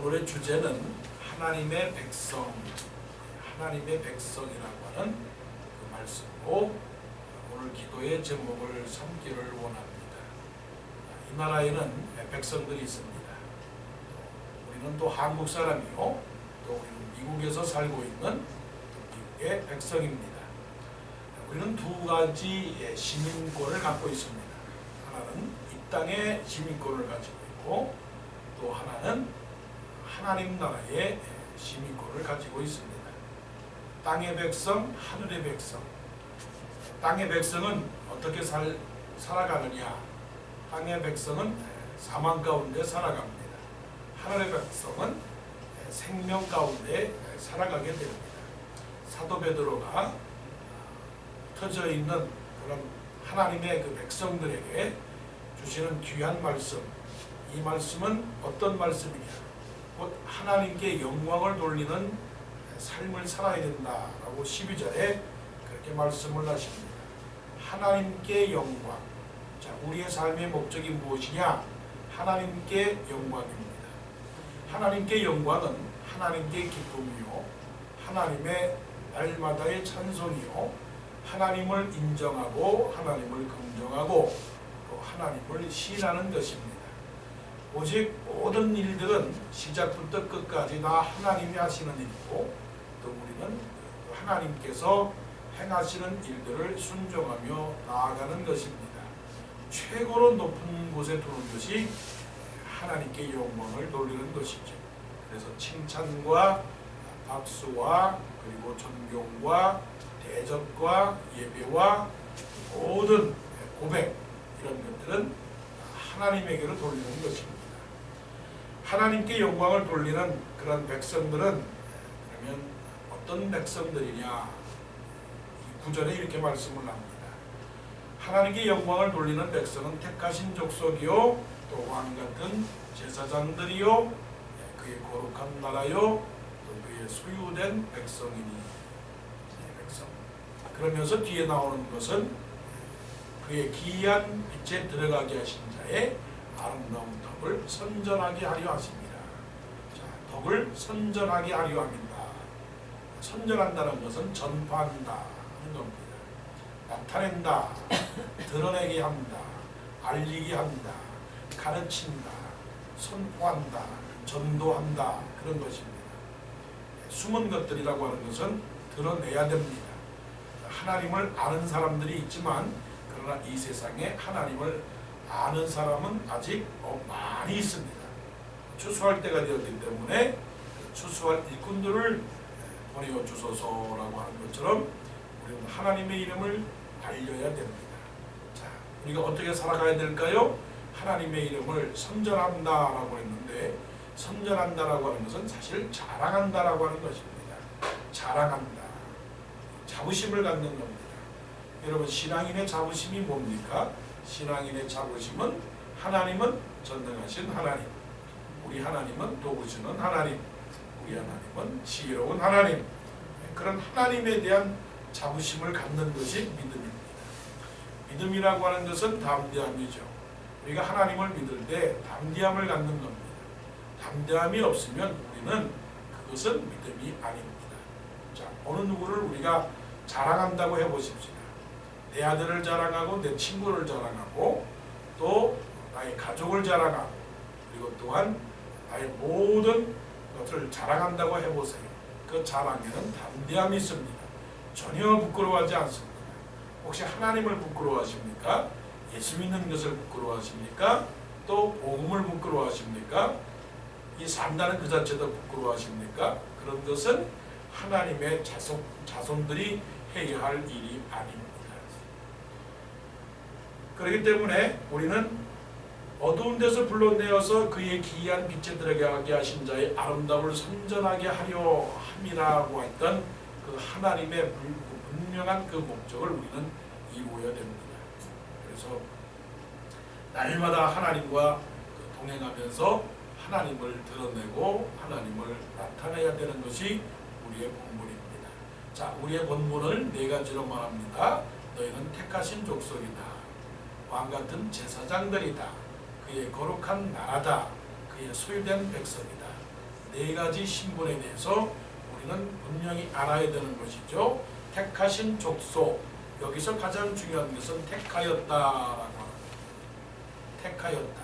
오늘의 주제는 하나님의 백성, 하나님의 백성이라고 하는 그 말씀으로 오늘 기도의 제목을 삼기를 원합니다. 이 나라에는 백성들이 있습니다. 우리는 또 한국 사람이요, 또 우리는 미국에서 살고 있는 미국의 백성입니다. 우리는 두 가지의 시민권을 갖고 있습니다. 하나는 이 땅의 시민권을 가지고 있고, 또 하나는 하나님 나라의 시민권을 가지고 있습니다. 땅의 백성, 하늘의 백성. 땅의 백성은 어떻게 살아가느냐? 땅의 백성은 사망 가운데 살아갑니다. 하늘의 백성은 생명 가운데 살아가게 됩니다. 사도 베드로가 터져 있는 그런 하나님의 그 백성들에게 주시는 귀한 말씀, 이 말씀은 어떤 말씀이냐? 곧 하나님께 영광을 돌리는 삶을 살아야 된다라고 12절에 그렇게 말씀을 하십니다. 하나님께 영광. 자, 우리의 삶의 목적이 무엇이냐? 하나님께 영광입니다. 하나님께 영광은 하나님께 기쁨이요, 하나님의 날마다의 찬송이요, 하나님을 인정하고 하나님을 긍정하고 또 하나님을 신하는 것입니다. 오직 모든 일들은 시작부터 끝까지 다 하나님이 하시는 일이고, 또 우리는 하나님께서 행하시는 일들을 순종하며 나아가는 것입니다. 최고로 높은 곳에 두는 것이 하나님께 영광을 돌리는 것이죠. 그래서 칭찬과 박수와 그리고 존경과 대접과 예배와 모든 고백, 이런 것들은 하나님에게로 돌리는 것입니다. 하나님께 영광을 돌리는 그런 백성들은 그러면 어떤 백성들이냐? 이 9절에 이렇게 말씀을 합니다. 하나님께 영광을 돌리는 백성은 택하신 족속이요, 또 왕같은 제사장들이요, 그의 거룩한 나라요, 또 그의 소유된 백성이니. 백성. 그러면서 뒤에 나오는 것은 그의 기이한 빛에 들어가게 하신 자의 아름다운 덕을 선전하게 하려 하십니다. 자, 덕을 선전하게 하려 합니다. 선전한다는 것은 전파한다 하는 겁니다. 나타낸다, 드러내게 한다, 알리게 한다, 가르친다, 선포한다, 전도한다, 그런 것입니다. 숨은 것들이라고 하는 것은 드러내야 됩니다. 하나님을 아는 사람들이 있지만, 그러나 이 세상에 하나님을 아는 사람은 아직 많이 있습니다. 추수할 때가 되었기 때문에 추수할 일꾼들을 보내어 주소서라고 하는 것처럼 우리는 하나님의 이름을 알려야 됩니다. 자, 우리가 어떻게 살아가야 될까요? 하나님의 이름을 선전한다라고 했는데, 선전한다라고 하는 것은 사실 자랑한다라고 하는 것입니다. 자랑한다. 자부심을 갖는 겁니다. 여러분, 신앙인의 자부심이 뭡니까? 신앙인의 자부심은 하나님은 전능하신 하나님, 우리 하나님은 도우시는 하나님, 우리 하나님은 지혜로운 하나님, 그런 하나님에 대한 자부심을 갖는 것이 믿음입니다. 믿음이라고 하는 것은 담대함이죠. 우리가 하나님을 믿을 때 담대함을 갖는 겁니다. 담대함이 없으면 우리는 그것은 믿음이 아닙니다. 자, 어느 누구를 우리가 자랑한다고 해보십시다. 내 아들을 자랑하고 내 친구를 자랑하고 또 나의 가족을 자랑하고 그리고 또한 나의 모든 것을 자랑한다고 해보세요. 그 자랑에는 담대함이 있습니다. 전혀 부끄러워하지 않습니다. 혹시 하나님을 부끄러워하십니까? 예수 믿는 것을 부끄러워하십니까? 또 복음을 부끄러워하십니까? 이 산다는 그 자체도 부끄러워하십니까? 그런 것은 하나님의 자손들이 해야 할 일이 아닙니다. 그렇기 때문에 우리는 어두운 데서 불러내어서 그의 기이한 빛에 들어가게 하신 자의 아름다움을 선전하게 하려 함이라고 했던 그 하나님의 분명한 그 목적을 우리는 이루어야 됩니다. 그래서 날마다 하나님과 동행하면서 하나님을 드러내고 하나님을 나타내야 되는 것이 우리의 본분입니다. 자, 우리의 본분을 네 가지로 말합니다. 너희는 택하신 족속이다. 왕같은 제사장들이다. 그의 거룩한 나라다. 그의 소유된 백성이다. 네 가지 신분에 대해서 우리는 분명히 알아야 되는 것이죠. 택하신 족속, 여기서 가장 중요한 것은 택하였다라고 합니다. 택하였다.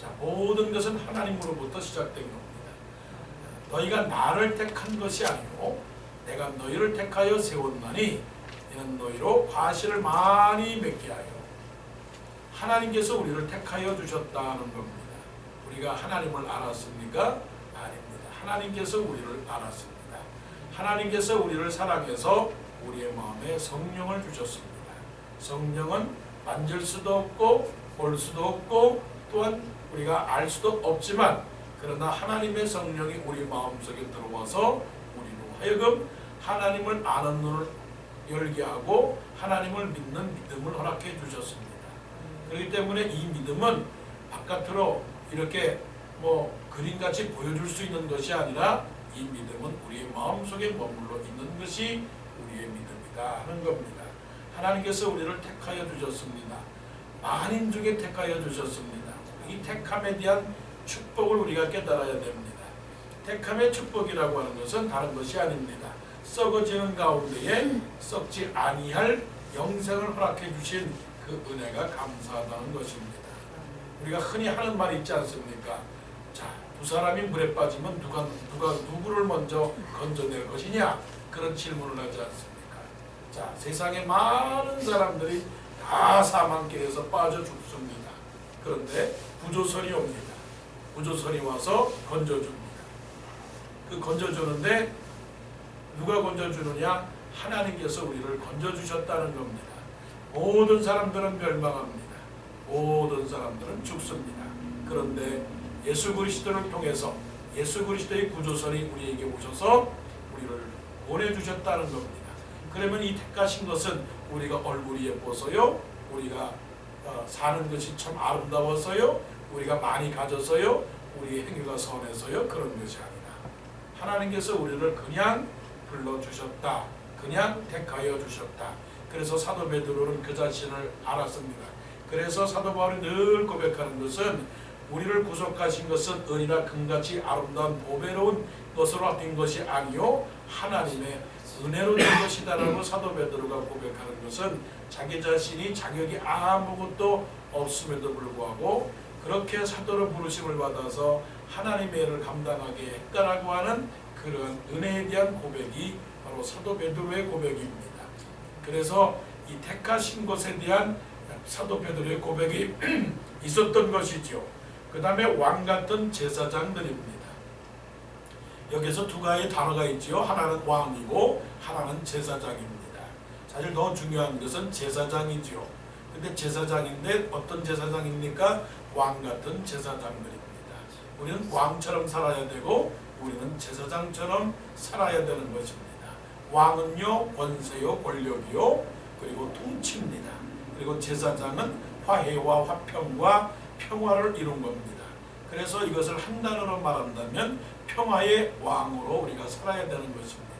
자, 모든 것은 하나님으로부터 시작된 겁니다. 너희가 나를 택한 것이 아니고 내가 너희를 택하여 세웠나니 이는 너희로 과실을 많이 맺게 하여. 하나님께서 우리를 택하여 주셨다는 겁니다. 우리가 하나님을 알았습니까? 아닙니다. 하나님께서 우리를 알았습니다. 하나님께서 우리를 사랑해서 우리의 마음에 성령을 주셨습니다. 성령은 만질 수도 없고 볼 수도 없고 또한 우리가 알 수도 없지만, 그러나 하나님의 성령이 우리 마음속에 들어와서 우리로 하여금 하나님을 아는 눈을 열게 하고 하나님을 믿는 믿음을 허락해 주셨습니다. 그렇기 때문에 이 믿음은 바깥으로 이렇게 그림같이 보여줄 수 있는 것이 아니라 이 믿음은 우리의 마음속에 머물러 있는 것이 우리의 믿음이다 하는 겁니다. 하나님께서 우리를 택하여 주셨습니다. 만인 중에 택하여 주셨습니다. 이 택함에 대한 축복을 우리가 깨달아야 됩니다. 택함의 축복이라고 하는 것은 다른 것이 아닙니다. 썩어지는 가운데에 썩지 아니할 영생을 허락해 주신 그 은혜가 감사하다는 것입니다. 우리가 흔히 하는 말이 있지 않습니까? 자, 두 사람이 물에 빠지면 누가 누구를 먼저 건져낼 것이냐? 그런 질문을 하지 않습니까? 자, 세상에 많은 사람들이 다 사망길에서 빠져 죽습니다. 그런데 구조선이 옵니다. 구조선이 와서 건져줍니다. 그 건져주는데 누가 건져주느냐? 하나님께서 우리를 건져주셨다는 겁니다. 모든 사람들은 멸망합니다. 모든 사람들은 죽습니다. 그런데 예수 그리스도를 통해서 예수 그리스도의 구조선이 우리에게 오셔서 우리를 보내주셨다는 겁니다. 그러면 이 택하신 것은 우리가 얼굴이 예뻐서요, 우리가 사는 것이 참 아름다워서요, 우리가 많이 가져서요, 우리의 행위가 선해서요, 그런 것이 아니라 하나님께서 우리를 그냥 불러주셨다. 그냥 택하여 주셨다. 그래서 사도 베드로는 그 자신을 알았습니다. 그래서 사도 바울이 늘 고백하는 것은 우리를 구속하신 것은 은이나 금같이 아름다운 보배로운 것으로 얻은 것이 아니요 하나님의 은혜로 된 것이다라고 사도 베드로가 고백하는 것은 자기 자신이 자격이 아무것도 없음에도 불구하고 그렇게 사도로 부르심을 받아서 하나님의 일을 감당하게 했다라고 하는 그런 은혜에 대한 고백이 바로 사도 베드로의 고백입니다. 그래서 이 택하신 것에 대한 사도 베드로의 고백이 있었던 것이죠. 그 다음에 왕 같은 제사장들입니다. 여기서 두 가지 단어가 있지요. 하나는 왕이고 하나는 제사장입니다. 사실 더 중요한 것은 제사장이지요. 근데 제사장인데 어떤 제사장입니까? 왕 같은 제사장들입니다. 우리는 왕처럼 살아야 되고 우리는 제사장처럼 살아야 되는 것입니다. 왕은요 권세요 권력이요 그리고 통치입니다. 그리고 제사장은 화해와 화평과 평화를 이룬 겁니다. 그래서 이것을 한 단어로 말한다면 평화의 왕으로 우리가 살아야 되는 것입니다.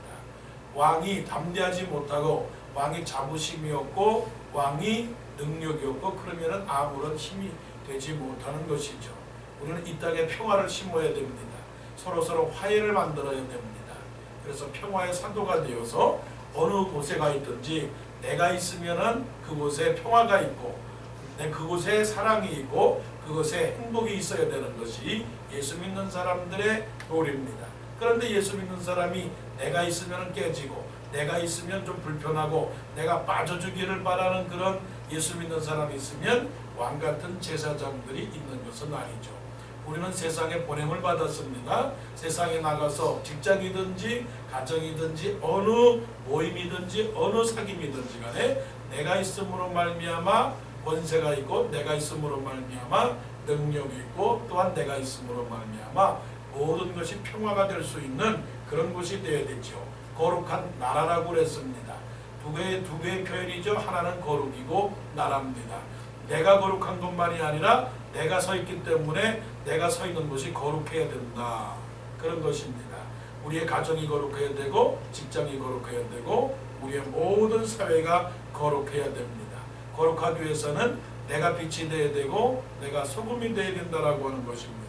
왕이 담대하지 못하고 왕이 자부심이 없고 왕이 능력이 없고 그러면 아무런 힘이 되지 못하는 것이죠. 우리는 이 땅에 평화를 심어야 됩니다. 서로 화해를 만들어야 됩니다. 그래서 평화의 사도가 되어서 어느 곳에 가 있든지 내가 있으면은 그곳에 평화가 있고 그곳에 사랑이 있고 그것에 행복이 있어야 되는 것이 예수 믿는 사람들의 도리입니다. 그런데 예수 믿는 사람이 내가 있으면 깨지고 내가 있으면 좀 불편하고 내가 빠져주기를 바라는 그런 예수 믿는 사람이 있으면 왕같은 제사장들이 있는 것은 아니죠. 우리는 세상에 보냄을 받았습니다. 세상에 나가서 직장이든지 가정이든지 어느 모임이든지 어느 사귐이든지 간에 내가 있음으로 말미암아 권세가 있고 내가 있음으로 말미암아 능력이 있고 또한 내가 있음으로 말미암아 모든 것이 평화가 될 수 있는 그런 곳이 되어야 되죠. 거룩한 나라라고 그랬습니다. 두 개의 표현이죠. 하나는 거룩이고 나라입니다. 내가 거룩한 것만이 아니라 내가 서 있기 때문에 내가 서 있는 곳이 거룩해야 된다. 그런 것입니다. 우리의 가정이 거룩해야 되고 직장이 거룩해야 되고 우리의 모든 사회가 거룩해야 됩니다. 거룩하기 위해서는 내가 빛이 되어야 되고 내가 소금이 되어야 된다라고 하는 것입니다.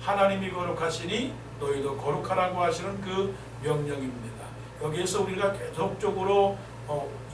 하나님이 거룩하시니 너희도 거룩하라고 하시는 그 명령입니다. 여기에서 우리가 계속적으로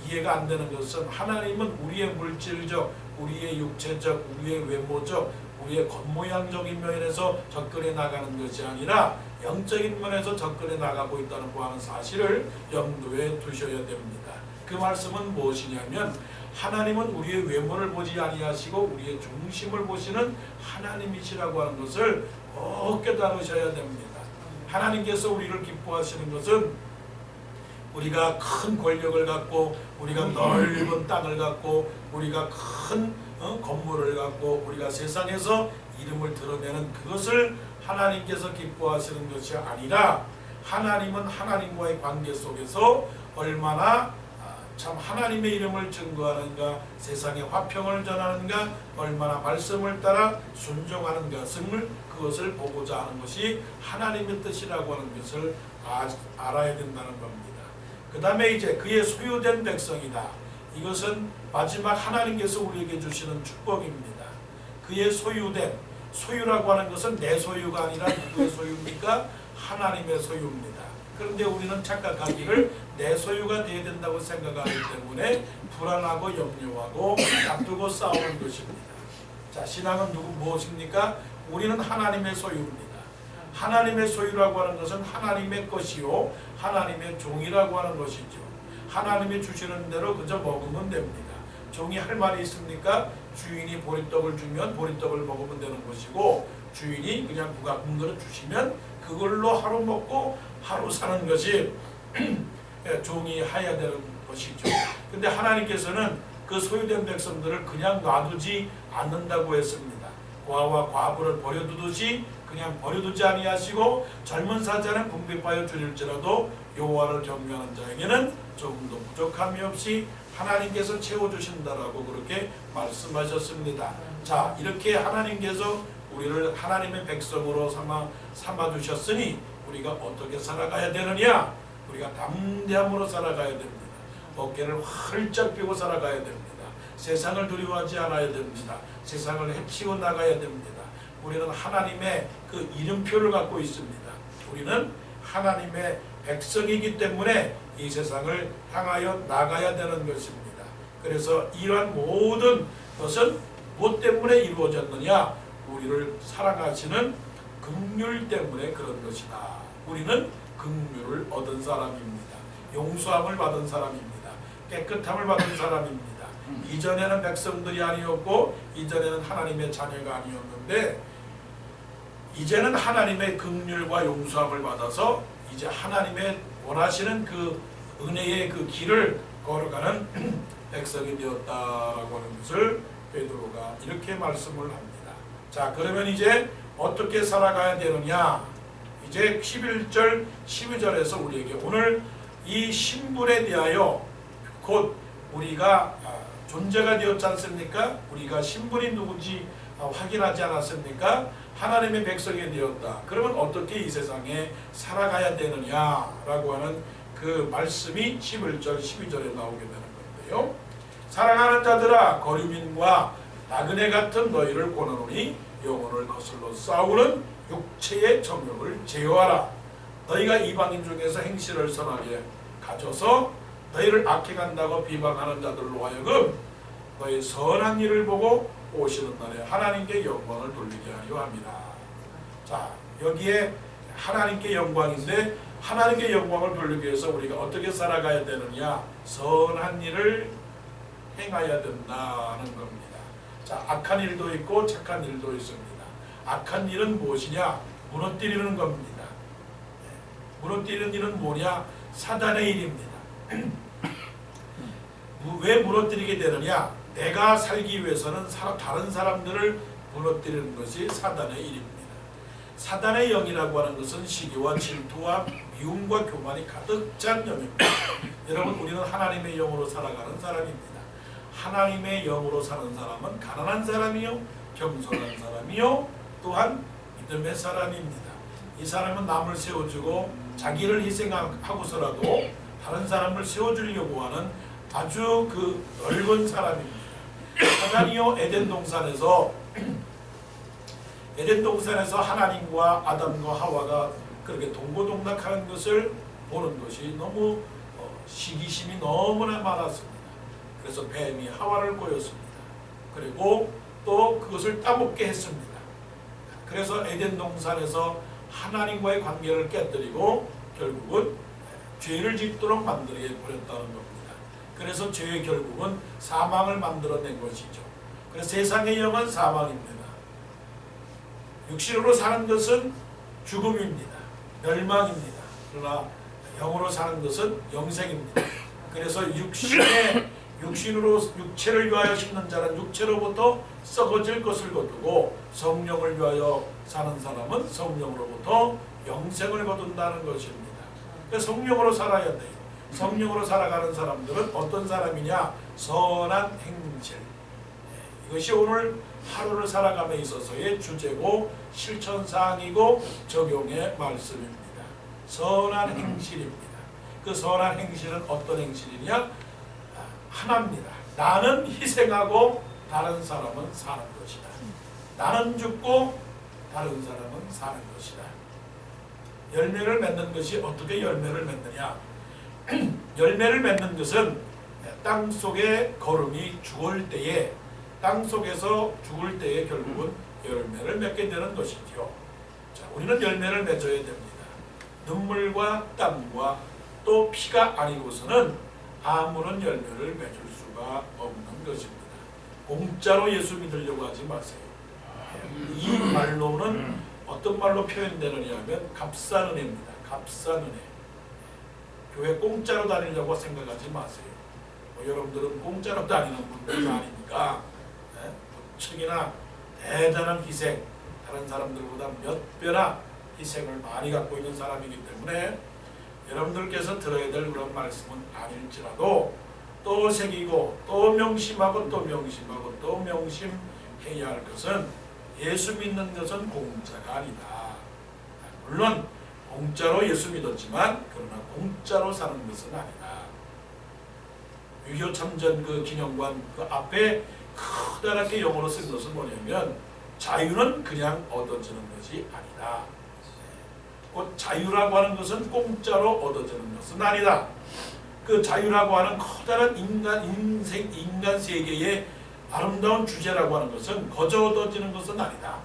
이해가 안 되는 것은 하나님은 우리의 물질적, 우리의 육체적, 우리의 외모적, 우리의 겉모양적인 면에서 접근해 나가는 것이 아니라 영적인 면에서 접근해 나가고 있다는 거 하는 사실을 염두에 두셔야 됩니다. 그 말씀은 무엇이냐면 하나님은 우리의 외모를 보지 아니하시고 우리의 중심을 보시는 하나님이시라고 하는 것을 꼭 깨달으셔야 됩니다. 하나님께서 우리를 기뻐하시는 것은 우리가 큰 권력을 갖고 우리가 넓은 땅을 갖고 우리가 큰 건물을 갖고 우리가 세상에서 이름을 드러내는 그것을 하나님께서 기뻐하시는 것이 아니라 하나님은 하나님과의 관계 속에서 얼마나 참 하나님의 이름을 증거하는가, 세상에 화평을 전하는가, 얼마나 말씀을 따라 순종하는가, 그것을 보고자 하는 것이 하나님의 뜻이라고 하는 것을 알아야 된다는 겁니다. 그 다음에 이제 그의 소유된 백성이다. 이것은 마지막 하나님께서 우리에게 주시는 축복입니다. 그의 소유된, 소유라고 하는 것은 내 소유가 아니라 누구의 소유입니까? 하나님의 소유입니다. 그런데 우리는 착각하기를 내 소유가 되어야 된다고 생각하기 때문에 불안하고 염려하고 다투고 싸우는 것입니다. 자, 신앙은 무엇입니까? 우리는 하나님의 소유입니다. 하나님의 소유라고 하는 것은 하나님의 것이요 하나님의 종이라고 하는 것이죠. 하나님이 주시는 대로 그저 먹으면 됩니다. 종이 할 말이 있습니까? 주인이 보리떡을 주면 보리떡을 먹으면 되는 것이고 주인이 그냥 국민 그릇 주시면 그걸로 하루 먹고 하루 사는 것이 종이 해야 되는 것이죠. 근데 하나님께서는 그 소유된 백성들을 그냥 놔두지 않는다고 했습니다. 고아와 과부를 버려두듯이 그냥 버려두지 아니하시고 젊은 사자는 궁핍하여 줄일지라도 여호와를 경외하는 자에게는 조금도 부족함이 없이 하나님께서 채워주신다라고 그렇게 말씀하셨습니다. 자, 이렇게 하나님께서 우리를 하나님의 백성으로 삼아주셨으니 우리가 어떻게 살아가야 되느냐? 우리가 담대함으로 살아가야 됩니다. 어깨를 활짝 펴고 살아가야 됩니다. 세상을 두려워하지 않아야 됩니다. 세상을 해치고 나가야 됩니다. 우리는 하나님의 그 이름표를 갖고 있습니다. 우리는 하나님의 백성이기 때문에 이 세상을 향하여 나가야 되는 것입니다. 그래서 이러한 모든 것은 무엇 때문에 이루어졌느냐? 우리를 사랑하시는 긍휼 때문에 그런 것이다. 우리는 긍휼을 얻은 사람입니다. 용서함을 받은 사람입니다. 깨끗함을 받은 사람입니다. 이전에는 백성들이 아니었고 이전에는 하나님의 자녀가 아니었는데 이제는 하나님의 긍휼과 용서함을 받아서 이제 하나님의 원하시는 그 은혜의 그 길을 걸어가는 백성이 되었다라고 하는 것을 베드로가 이렇게 말씀을 합니다. 자, 그러면 이제 어떻게 살아가야 되느냐? 이제 11절 12절에서 우리에게 오늘 이 신분에 대하여 곧 우리가 존재가 되었지 않습니까? 우리가 신분이 누군지 확인하지 않았습니까? 하나님의 백성이 되었다. 그러면 어떻게 이 세상에 살아가야 되느냐라고 하는 그 말씀이 11절 12절에 나오게 되는 건데요. 사랑하는 자들아 거류민과 나그네 같은 너희를 권하노니 영혼을 거슬러 싸우는 육체의 정욕을 제어하라. 너희가 이방인 중에서 행실을 선하게 가져서 너희를 악행한다고 비방하는 자들로 하여금 너희 선한 일을 보고 오시는 날에 하나님께 영광을 돌리게 하려 합니다. 자, 여기에 하나님께 영광인데 하나님께 영광을 돌리기 위해서 우리가 어떻게 살아가야 되느냐? 선한 일을 행해야 된다는 겁니다. 자, 악한 일도 있고 착한 일도 있습니다. 악한 일은 무엇이냐? 무너뜨리는 겁니다. 무너뜨리는 일은 뭐냐? 사단의 일입니다. 왜 무너뜨리게 되느냐? 내가 살기 위해서는 다른 사람들을 무너뜨리는 것이 사단의 일입니다. 사단의 영이라고 하는 것은 시기와 질투와 미움과 교만이 가득 찬 영입니다. 여러분, 우리는 하나님의 영으로 살아가는 사람입니다. 하나님의 영으로 사는 사람은 가난한 사람이요 겸손한 사람이요 또한 믿음의 사람입니다. 이 사람은 남을 세워주고 자기를 희생하고서라도 다른 사람을 세워주려고 하는 아주 그 넓은 사람입니다. 사단이요 에덴 동산에서 에덴 동산에서 하나님과 아담과 하와가 그렇게 동고동락하는 것을 보는 것이 너무 시기심이 너무나 많았습니다. 그래서 뱀이 하와를 꼬였습니다. 그리고 또 그것을 따먹게 했습니다. 그래서 에덴 동산에서 하나님과의 관계를 깨뜨리고 결국은 죄를 짓도록 만들어 버렸다는 겁니다. 그래서 죄의 결국은 사망을 만들어낸 것이죠. 그래서 세상의 영은 사망입니다. 육신으로 사는 것은 죽음입니다. 멸망입니다. 그러나 영으로 사는 것은 영생입니다. 그래서 육신으로 육체를 위하여 심는 자는 육체로부터 썩어질 것을 거두고 성령을 위하여 사는 사람은 성령으로부터 영생을 거둔다는 것입니다. 그래서 성령으로 살아야 돼요. 성령으로 살아가는 사람들은 어떤 사람이냐? 선한 행실. 이것이 오늘 하루를 살아감에 있어서의 주제고 실천사항이고 적용의 말씀입니다. 선한 행실입니다. 그 선한 행실은 어떤 행실이냐? 하나입니다. 나는 희생하고 다른 사람은 사는 것이다. 나는 죽고 다른 사람은 사는 것이다. 열매를 맺는 것이 어떻게 열매를 맺느냐? 열매를 맺는 것은 땅속에 거름이 죽을 때에 땅속에서 죽을 때에 결국은 열매를 맺게 되는 것이지요. 자, 우리는 열매를 맺어야 됩니다. 눈물과 땀과 또 피가 아니고서는 아무런 열매를 맺을 수가 없는 것입니다. 공짜로 예수 믿으려고 하지 마세요. 이 말로는 어떤 말로 표현되느냐 하면 값싼 은혜입니다. 값싼 은혜. 교회 공짜로 다니려고 생각하지 마세요. 여러분들은 공짜로 다니는 분들이 아니니까 무척이나 대단한 희생, 다른 사람들보다 몇 배나 희생을 많이 갖고 있는 사람이기 때문에 여러분들께서 들어야 될 그런 말씀은 아닐지라도 또 새기고 또 명심하고 또 명심하고 또 명심해야 할 것은 예수 믿는 것은 공짜가 아니다. 물론 공짜로 예수 믿었지만 그러나 공짜로 사는 것은 아니다. 6.25 참전 그 기념관 그 앞에 커다랗게 영어로 쓴 것은 뭐냐면 자유는 그냥 얻어지는 것이 아니다. 곧 자유라고 하는 것은 공짜로 얻어지는 것은 아니다. 그 자유라고 하는 커다란 인간 세계의 아름다운 주제라고 하는 것은 거저 얻어지는 것은 아니다.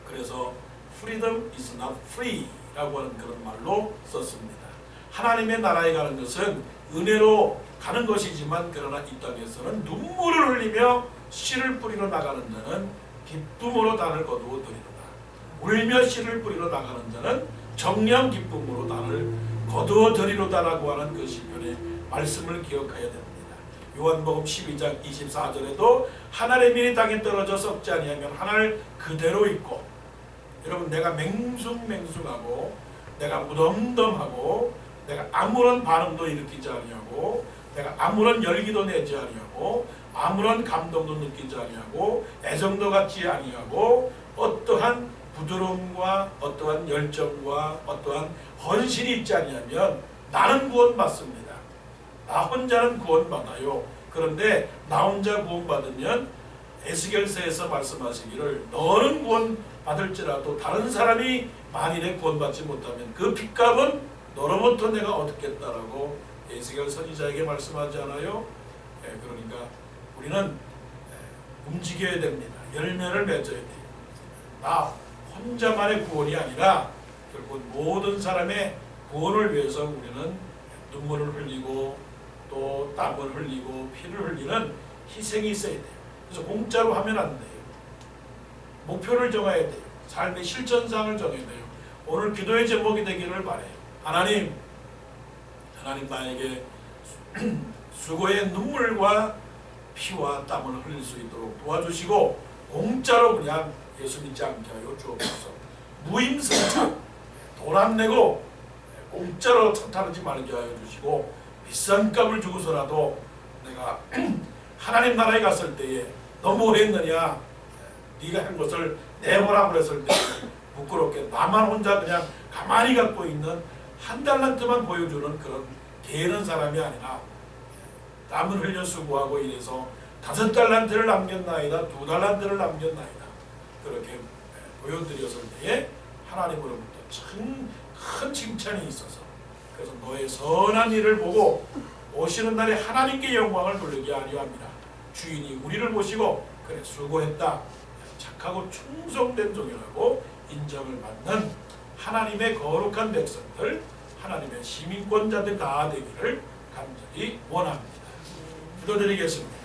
그래서 freedom is not free 라고 하는 그런 말로 썼습니다. 하나님의 나라에 가는 것은 은혜로 가는 것이지만 그러나 이 땅에서는 눈물을 흘리며 씨를 뿌리러 나가는 자는 기쁨으로 단을 거두어 드리로다. 울며 씨를 뿌리러 나가는 자는 정령 기쁨으로 단을 거두어 드리로다라고 하는 그 시편의 말씀을 기억해야 됩니다. 요한복음 12장 24절에도 하늘의 밀이 땅에 떨어져 썩지 아니하면 하늘 그대로 있고, 여러분 내가 맹숭맹숭하고 내가 무덤덤하고 내가 아무런 반응도 일으키지 아니하고 내가 아무런 열기도 내지 아니하고 아무런 감동도 느끼지 아니하고 애정도 갖지 아니하고 어떠한 부드러움과 어떠한 열정과 어떠한 헌신이 있지 아니하면 나는 구원받습니다. 나 혼자는 구원받아요. 그런데 나 혼자 구원받으면 에스겔서에서 말씀하시기를 너는 구원받을지라도 다른 사람이 만일에 구원받지 못하면 그 핏값은 너로부터 내가 얻겠다라고 에스겔 선지자에게 말씀하지 않아요? 그러니까 우리는 움직여야 됩니다. 열매를 맺어야 돼요. 나 혼자만의 구원이 아니라 결국 모든 사람의 구원을 위해서 우리는 눈물을 흘리고 또 땀을 흘리고 피를 흘리는 희생이 있어야 돼요. 그래서 공짜로 하면 안 돼요. 목표를 정해야 돼요. 삶의 실천상을 정해야 돼요. 오늘 기도의 제목이 되기를 바라요. 하나님 나에게 수고의 눈물과 피와 땀을 흘릴 수 있도록 도와주시고 공짜로 그냥 예수 믿지 않게 하여 주옵소서. 무임승차 돈 안 내고 공짜로 차 타르지 말게 하여 주시고 비싼 값을 주고서라도 내가 하나님 나라에 갔을 때에 너 뭐 했느냐, 네가 한 것을 내보라고 했을 때 부끄럽게 나만 혼자 그냥 가만히 갖고 있는 한 달란트만 보여주는 그런 게으른 사람이 아니라 땀을 흘려 수고하고 이래서 5달란트를 남겼나이다 2달란트를 남겼나이다 그렇게 보여드렸을 때에 하나님으로부터 참 큰 칭찬이 있어서 그래서 너의 선한 일을 보고 오시는 날에 하나님께 영광을 돌리게 하려 합니다. 주인이 우리를 보시고 그래 수고했다 착하고 충성된 종이라고 인정을 받는 하나님의 거룩한 백성들 하나님의 시민권자들 다 되기를 간절히 원합니다. 기도드리겠습니다.